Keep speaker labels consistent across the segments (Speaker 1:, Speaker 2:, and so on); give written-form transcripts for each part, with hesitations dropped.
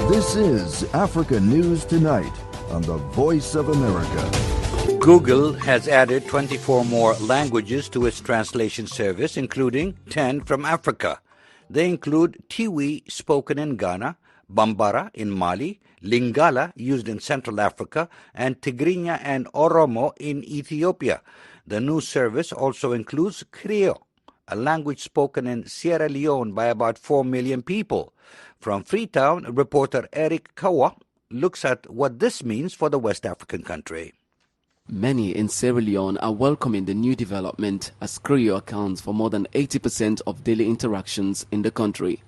Speaker 1: This is Africa News Tonight on the Voice of America.
Speaker 2: Google has added 24 more languages to its translation service, including 10 from Africa. They include Tiwi, spoken in Ghana, Bambara in Mali, Lingala, used in Central Africa, and Tigrinya and Oromo in Ethiopia. The new service also includes Krio, a language spoken in Sierra Leone by about 4 million people. From Freetown, reporter Eric Kawa looks at what this means for the West African country.
Speaker 3: Many in Sierra Leone are welcoming the new development, as Krio accounts for more than 80% of daily interactions in the country.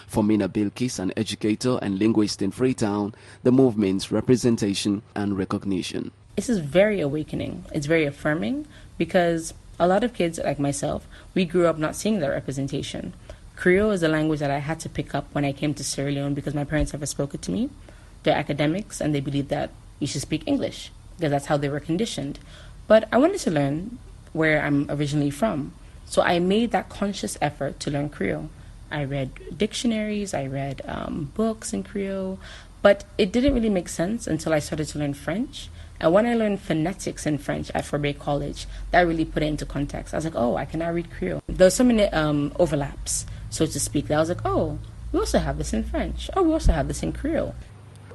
Speaker 3: For Mina Bilkis, an educator and linguist in Freetown, the move means representation and recognition.
Speaker 4: This is very awakening. It's very affirming because a lot of kids like myself, we grew up not seeing that representation. Krio is a language that I had to pick up when I came to Sierra Leone because my parents never spoke it to me. They're academics and they believe that you should speak English because that's how they were conditioned. But I wanted to learn where I'm originally from. So I made that conscious effort to learn Krio. I read dictionaries, I read books in Krio, but it didn't really make sense until I started to learn French. And when I learned phonetics in French at Forbay College, that really put it into context. I was like, oh, I can now read Krio. There were so many overlaps, so to speak, that I was like, oh, we also have this in French. Oh, we also have this in Krio.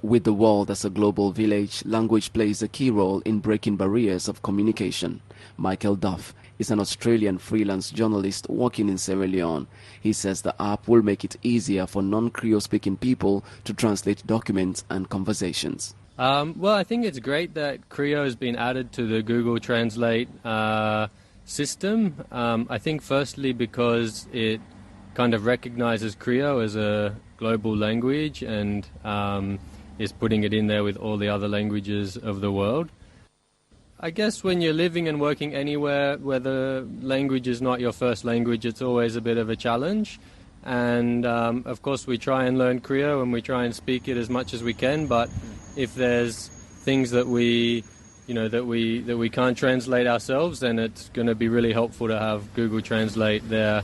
Speaker 3: With the world as a global village, language plays a key role in breaking barriers of communication. Michael Duff is an Australian freelance journalist working in Sierra Leone. He says the app will make it easier for non-Creole speaking people to translate documents and conversations.
Speaker 5: Well, I think it's great that Krio has been added to the Google Translate system. I think firstly because it kind of recognizes Krio as a global language and is putting it in there with all the other languages of the world. I guess when you're living and working anywhere where the language is not your first language, it's always a bit of a challenge. And of course we try and learn Krio and we try and speak it as much as we can, but if there's things that we can't translate ourselves, then it's going to be really helpful to have Google Translate there,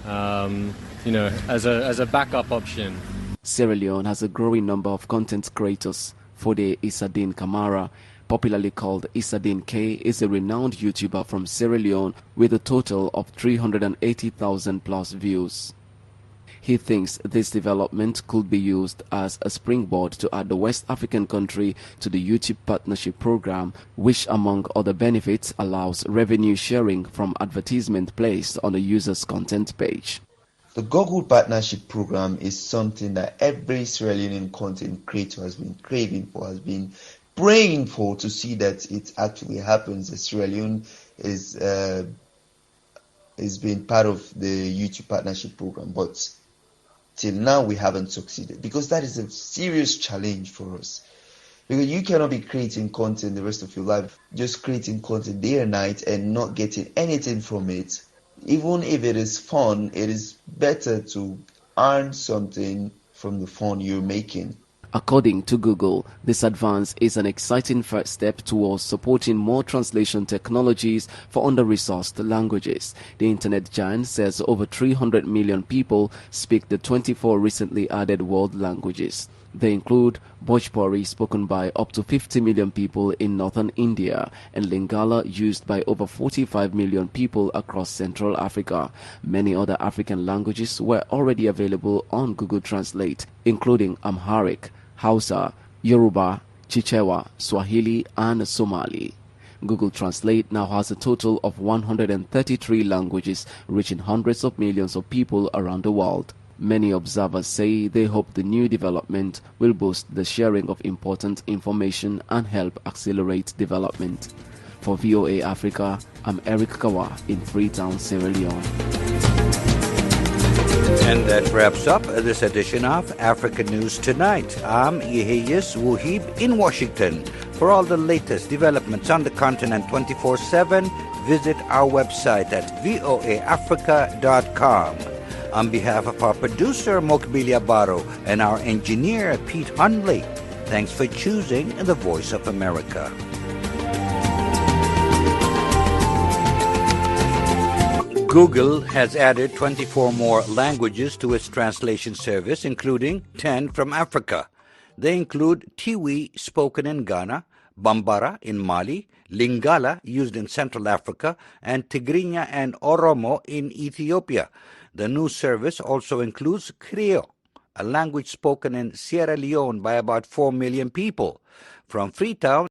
Speaker 5: as a backup option.
Speaker 3: Sierra Leone has a growing number of content creators. Fode Isadine Kamara, popularly called Isadine K, is a renowned YouTuber from Sierra Leone with a total of 380,000 plus views. He thinks this development could be used as a springboard to add the West African country to the YouTube Partnership Program, which among other benefits allows revenue sharing from advertisement placed on a user's content page.
Speaker 6: The Google Partnership Program is something that every Sierra Leonean content creator has been craving for, has been praying for, to see that it actually happens. Sierra Leone is being part of the YouTube Partnership Program, but till now we haven't succeeded, because that is a serious challenge for us. Because you cannot be creating content the rest of your life, just creating content day and night and not getting anything from it. Even if it is fun, it is better to earn something from the fun you're making.
Speaker 3: According to Google, this advance is an exciting first step towards supporting more translation technologies for under-resourced languages. The internet giant says over 300 million people speak the 24 recently added world languages. They include Bhojpuri, spoken by up to 50 million people in northern India, and Lingala, used by over 45 million people across Central Africa. Many other African languages were already available on Google Translate, including Amharic, Hausa, Yoruba, Chichewa, Swahili, and Somali. Google Translate now has a total of 133 languages, reaching hundreds of millions of people around the world. Many observers say they hope the new development will boost the sharing of important information and help accelerate development. For VOA Africa, I'm Eric Kawa in Freetown, Sierra Leone.
Speaker 2: And that wraps up this edition of Africa News Tonight. I'm Yeheyes Wuhib in Washington. For all the latest developments on the continent 24/7, visit our website at voaafrica.com. On behalf of our producer, Mokbilia Baro, and our engineer, Pete Hundley, thanks for choosing the Voice of America. Google has added 24 more languages to its translation service, including 10 from Africa. They include Tiwi, spoken in Ghana, Bambara in Mali, Lingala, used in Central Africa, and Tigrinya and Oromo in Ethiopia. The new service also includes Krio, a language spoken in Sierra Leone by about 4 million people. From Freetown,